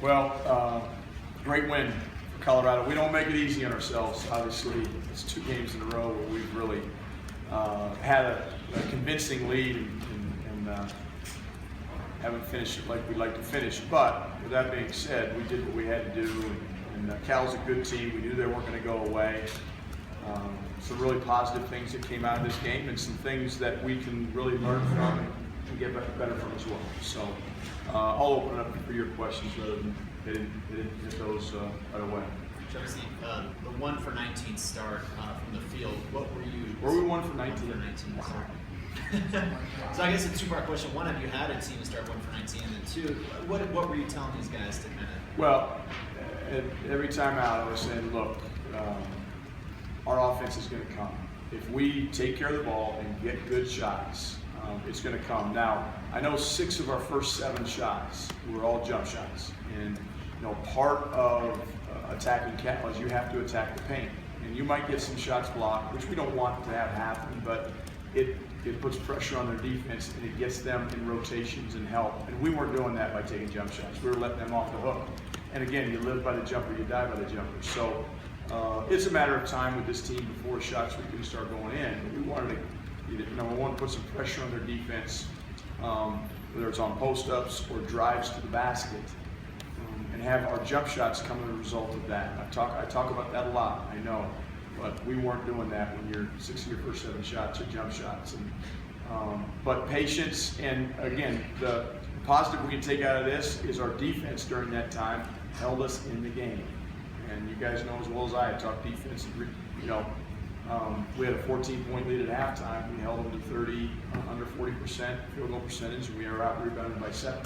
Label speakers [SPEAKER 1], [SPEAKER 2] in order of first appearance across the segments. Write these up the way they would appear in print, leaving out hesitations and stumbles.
[SPEAKER 1] Well, great win for Colorado. We don't make it easy on ourselves. Obviously, it's 2 games in a row where we've really had a convincing lead and haven't finished it like we'd like to finish. But with that being said, we did what we had to do, and Cal's a good team. We knew they weren't going to go away. Some really positive things that came out of this game, and some things that we can really learn from and get better from as well. So I'll open it up for your questions rather than hit those right away.
[SPEAKER 2] Josie, the 1 for 19 start from the field, what were you?
[SPEAKER 1] Were we 1 for 19?
[SPEAKER 2] 1 for 19 start. So I guess it's a 2-part question. One, have you had a team start 1 for 19? And then 2, what were you telling these guys to kind of?
[SPEAKER 1] Well, every time out, I was saying, look, our offense is going to come. If we take care of the ball and get good shots, it's going to come. Now, I know 6 of our first 7 shots were all jump shots, and part of attacking Cal is you have to attack the paint, and you might get some shots blocked, which we don't want to have happen, but it puts pressure on their defense and it gets them in rotations and help. And we weren't doing that by taking jump shots. We were letting them off the hook. And again, you live by the jumper, you die by the jumper. So it's a matter of time with this team before shots we can start going in. We wanted to, number one, put some pressure on their defense, whether it's on post-ups or drives to the basket, and have our jump shots come as a result of that. I talk about that a lot, I know, but we weren't doing that when you're 6 of your first 7 shots are jump shots. And, but patience, and again, the positive we can take out of this is our defense during that time held us in the game. And you guys know as well as I talk defense. We had a 14-point lead at halftime. We held them to 30, under 40% field goal percentage, and we were out rebounded by 7.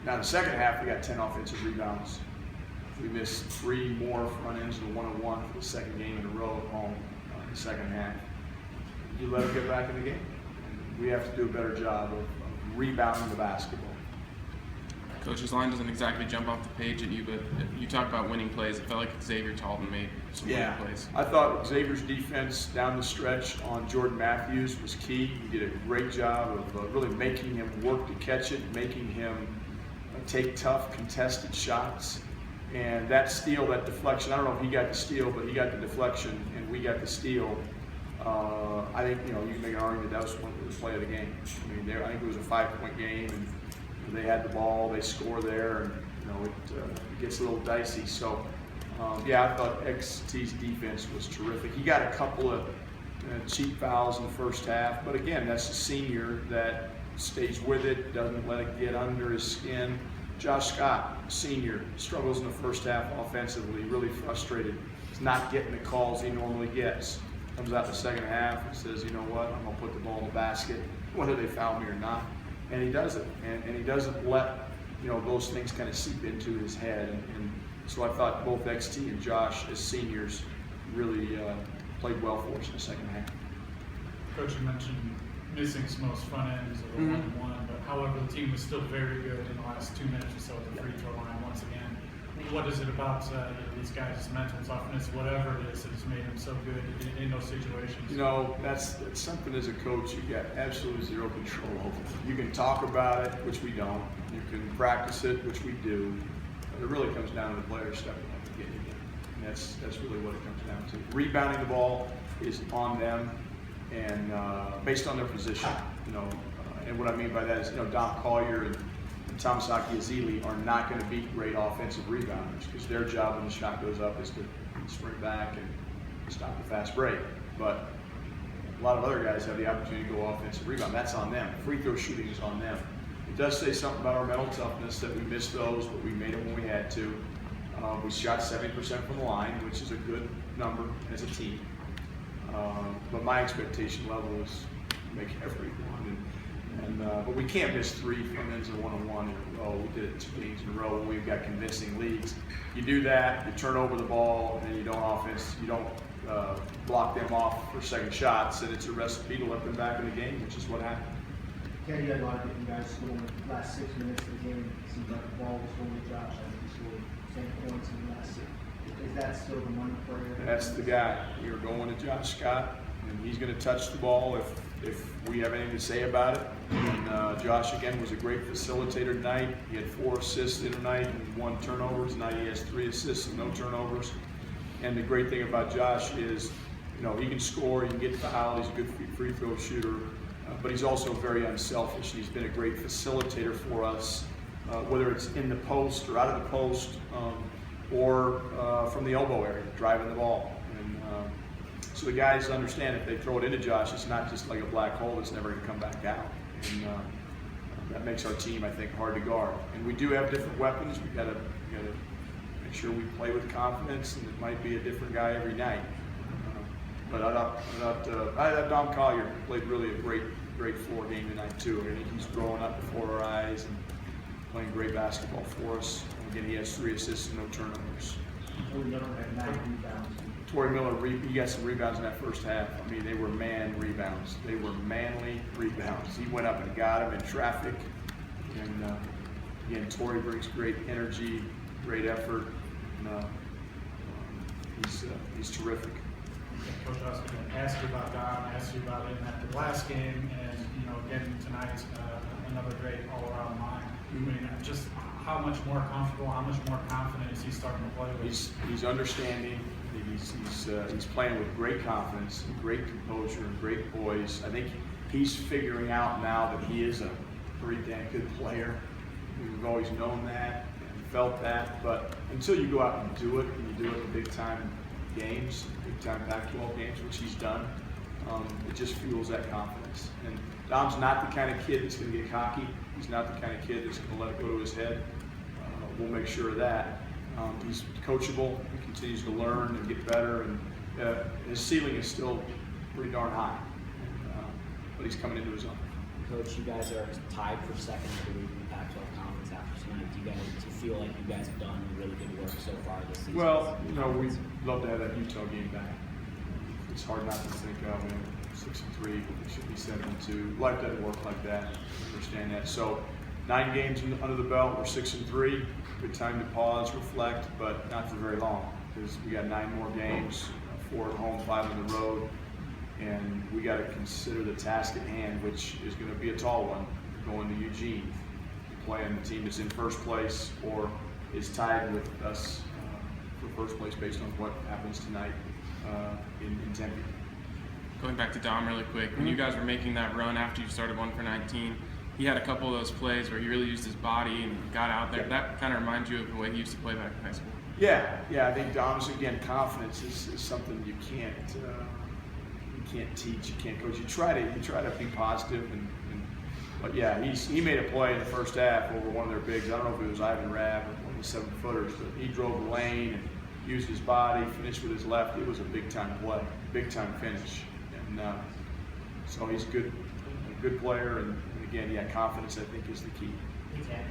[SPEAKER 1] Now in the second half, we got 10 offensive rebounds. We missed 3 more front ends of the 1-on-1 for the second game in a row at home in the second half. You let them get back in the game. And we have to do a better job of rebounding the basketball.
[SPEAKER 3] Coach's line doesn't exactly jump off the page at you, but you talk about winning plays. It felt like Xavier Talton made some winning plays.
[SPEAKER 1] I thought Xavier's defense down the stretch on Jordan Matthews was key. He did a great job of really making him work to catch it, making him take tough, contested shots. And that steal, that deflection, I don't know if he got the steal, but he got the deflection and we got the steal. I think, you can make an argument that was one of the play of the game. I mean, I think it was a 5-point game, and they had the ball, they score there, and it gets a little dicey. So, I thought XT's defense was terrific. He got a couple of cheap fouls in the first half, but again, that's a senior that stays with it, doesn't let it get under his skin. Josh Scott, senior, struggles in the first half offensively, really frustrated. He's not getting the calls he normally gets. Comes out in the second half and says, you know what, I'm going to put the ball in the basket, whether they foul me or not. And he does it, and he doesn't let those things kind of seep into his head. And so I thought both XT and Josh, as seniors, really played well for us in the second half.
[SPEAKER 4] Coach, you mentioned missing some of those front ends of the 1-on-1, but however, the team was still very good in the last 2 minutes or so at the free throw line once again. What is it about these guys' mental toughness, whatever it is, that has made them so good in those situations?
[SPEAKER 1] That's something as a coach you got absolutely zero control over. You can talk about it, which we don't. You can practice it, which we do. But it really comes down to the players stepping up and getting it in. And that's really what it comes down to. Rebounding the ball is on them, and based on their position. And what I mean by that is, Don Collier and Tomasaki Azili are not going to be great offensive rebounders, because their job when the shot goes up is to spring back and stop the fast break. But a lot of other guys have the opportunity to go offensive rebound. That's on them. Free throw shooting is on them. It does say something about our mental toughness that we missed those, but we made them when we had to. We shot 70% from the line, which is a good number as a team. But my expectation level is to make every one. But we can't miss 3 front ends of 1-on-1 in a row. We did it 2 games in a row when we've got convincing leads. You do that, you turn over the ball, and then you don't block them off for second shots, and it's a recipe to let them back in the game, which is what happened.
[SPEAKER 5] Ken, you had a lot of different guys scoring the last 6 minutes of the game. It seemed like the ball was going to Josh. I think he scored 10 points in the last 6. Is that still the money player?
[SPEAKER 1] That's the guy. You're going to Josh Scott. and he's going to touch the ball if we have anything to say about it. And Josh, again, was a great facilitator tonight. He had 4 assists the other night and 1 turnover. Tonight he has 3 assists and no turnovers. And the great thing about Josh is, he can score, he can get fouled, he's a good free throw shooter, but he's also very unselfish. He's been a great facilitator for us, whether it's in the post or out of the post, or from the elbow area, driving the ball. And so the guys understand if they throw it into Josh, it's not just like a black hole that's never going to come back out. And that makes our team, I think, hard to guard. And we do have different weapons. We got to make sure we play with confidence, and it might be a different guy every night. But I thought Dom Collier played really a great floor game tonight too. I think he's growing up before our eyes and playing great basketball for us. And again, he has 3 assists and no turnovers.
[SPEAKER 5] Tory Miller had 9 rebounds.
[SPEAKER 1] Tory Miller, he got some rebounds in that first half. I mean, they were man rebounds. They were manly rebounds. He went up and got them in traffic. And again, Tory brings great energy, great effort. And, he's terrific.
[SPEAKER 4] Coach, I was going to ask you about Don, ask you about him at the last game, and again tonight, another great all-around line. I mean, just how much more comfortable, how much more confident is he starting to play with?
[SPEAKER 1] He's understanding. He's playing with great confidence, and great composure, and great poise. I think he's figuring out now that he is a pretty damn good player. We've always known that and felt that, but until you go out and do it, and you do it in big-time games, big-time Pac-12 games, which he's done, it just fuels that confidence. And Dom's not the kind of kid that's going to get cocky. He's not the kind of kid that's going to let it go to his head. We'll make sure of that. He's coachable. He continues to learn and get better, and his ceiling is still pretty darn high. But he's coming into his own.
[SPEAKER 6] Coach, you guys are tied for second, I believe, in the Pac-12 conference after tonight. Do you feel like you guys have done really good work so far this season?
[SPEAKER 1] Well, we'd love to have that Utah game back. It's hard not to think, 6-3, we should be 7-2. Life doesn't work like that. I understand that. So 9 games under the belt, we're 6-3. Good time to pause, reflect, but not for very long, because we got 9 more games, 4 at home, 5 on the road, and we got to consider the task at hand, which is going to be a tall one, going to Eugene, playing the team that's in first place or is tied with us for first place based on what happens tonight in Tempe.
[SPEAKER 3] Going back to Dom really quick, when you guys were making that run after you started 1 for 19, he had a couple of those plays where he really used his body and got out there. That kind of reminds you of the way he used to play back in high school.
[SPEAKER 1] Yeah, I think Dom's, again, confidence is something you can't teach, you can't coach. You try to be positive, but yeah, he made a play in the first half over one of their bigs. I don't know if it was Ivan Rabb or one of the 7-footers, but he drove the lane and used his body, finished with his left. It was a big-time play, big-time finish, and so he's a good player, and again, yeah, confidence I think is the key.
[SPEAKER 7] Hey, Ted,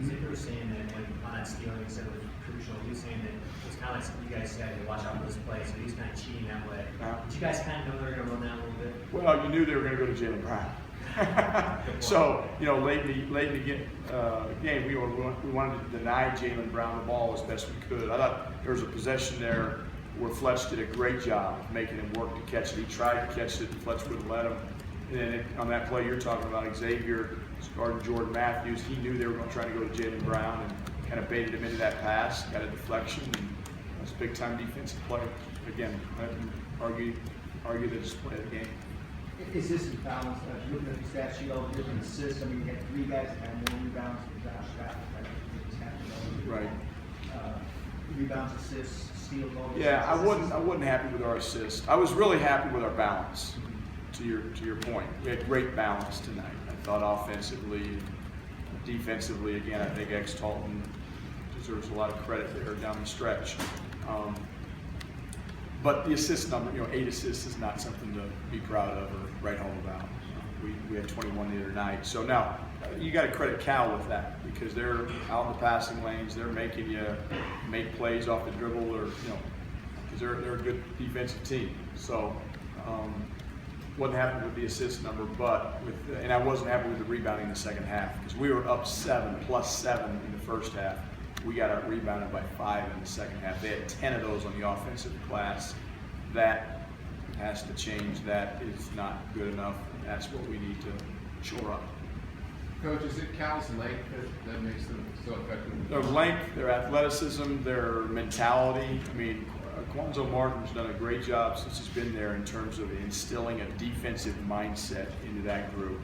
[SPEAKER 7] Zicker was saying that when on that stealing, he said it was crucial. He was saying that it's kind of like you guys said, to watch out for this play, so he's kind of cheating that way. Did you guys kind of know they were going to run that a little bit?
[SPEAKER 1] Well, you knew they were going to go to Jaylen Brown. So, late in the game, we wanted to deny Jaylen Brown the ball as best we could. I thought there was a possession there where Fletch did a great job of making him work to catch it. He tried to catch it, and Fletch wouldn't let him. And then on that play you're talking about, Xavier guarding Jordan Matthews, he knew they were going to try to go to Jaylen Brown and kind of baited him into that pass, got a deflection, and it was a big-time defensive play. Again, I can argue the display of the game.
[SPEAKER 5] Is this in balance? Looking at the stat sheet, all the different assists. I mean, you had 3 guys that had more rebounds than Josh Scott.
[SPEAKER 1] Right.
[SPEAKER 5] Rebounds, assists, steals, all those.
[SPEAKER 1] Yeah, I wasn't happy with our assist. I was really happy with our balance. To your point, we had great balance tonight. I thought offensively, defensively. Again, I think Talton deserves a lot of credit there down the stretch. But the assist number, 8 assists is not something to be proud of or write home about. We had 21 the other night. So now you got to credit Cal with that, because they're out in the passing lanes. They're making you make plays off the dribble, or because they're a good defensive team. So. Wasn't happy with the assist number, and I wasn't happy with the rebounding in the second half, because we were up 7, plus 7 in the first half. We got out rebounded by 5 in the second half. They had 10 of those on the offensive glass. That has to change. That is not good enough. That's what we need to shore up.
[SPEAKER 8] Coach, is it Cal's length that makes them so effective?
[SPEAKER 1] Their length, their athleticism, their mentality. I mean, Quanzo Martin's done a great job since he's been there in terms of instilling a defensive mindset into that group.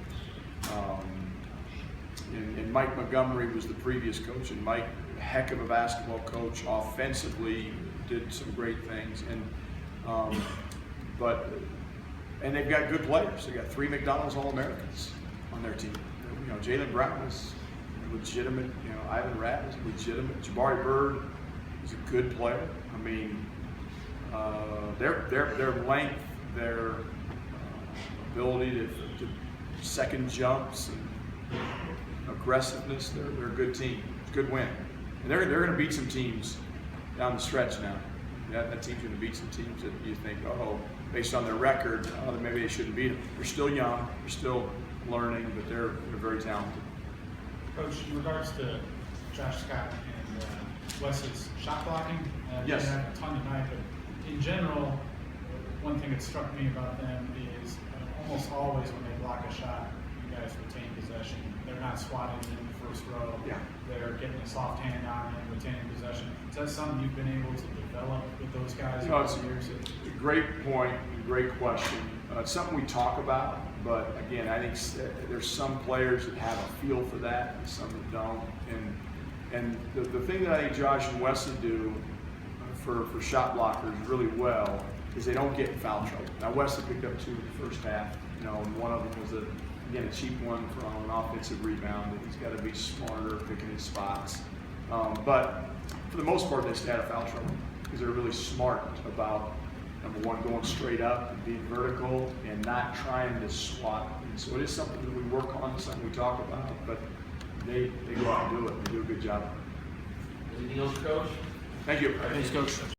[SPEAKER 1] And Mike Montgomery was the previous coach, and Mike, a heck of a basketball coach, offensively did some great things. And they've got good players. They've got 3 McDonald's All-Americans on their team. You know, Jalen Brown is legitimate. You know, Ivan Rapp is legitimate. Jabari Bird is a good player. I mean, their length, their ability to second jumps and aggressiveness, they're a good team. It's a good win. And they're going to beat some teams down the stretch now. That team's going to beat some teams that you think, oh, based on their record, maybe they shouldn't beat them. They're still young, they're still learning, but they're very talented.
[SPEAKER 4] Coach, in regards to Josh Scott and Wes's shot blocking,
[SPEAKER 1] Yes.
[SPEAKER 4] they had a ton tonight, but in general, one thing that struck me about them is almost always when they block a shot, you guys retain possession. They're not swatting in the first row.
[SPEAKER 1] Yeah.
[SPEAKER 4] They're getting a soft hand on and retaining possession. Is that something you've been able to develop with those guys
[SPEAKER 1] No,
[SPEAKER 4] over
[SPEAKER 1] it's
[SPEAKER 4] the years?
[SPEAKER 1] a great point, a great question. It's something we talk about, but again, I think there's some players that have a feel for that and some that don't. And the thing that I think Josh and Wesley do for shot blockers really well is they don't get in foul trouble. Now Wesley picked up 2 in the first half, you know, and one of them was a cheap one from an offensive rebound. That he's got to be smarter picking his spots. But for the most part, they stay out of foul trouble because they're really smart about, number one, going straight up and being vertical and not trying to swat. And so it is something that we work on, something we talk about, but they go out and do it. They do a good job.
[SPEAKER 8] Anything else, Coach?
[SPEAKER 1] Thank you.
[SPEAKER 3] Thanks, Coach.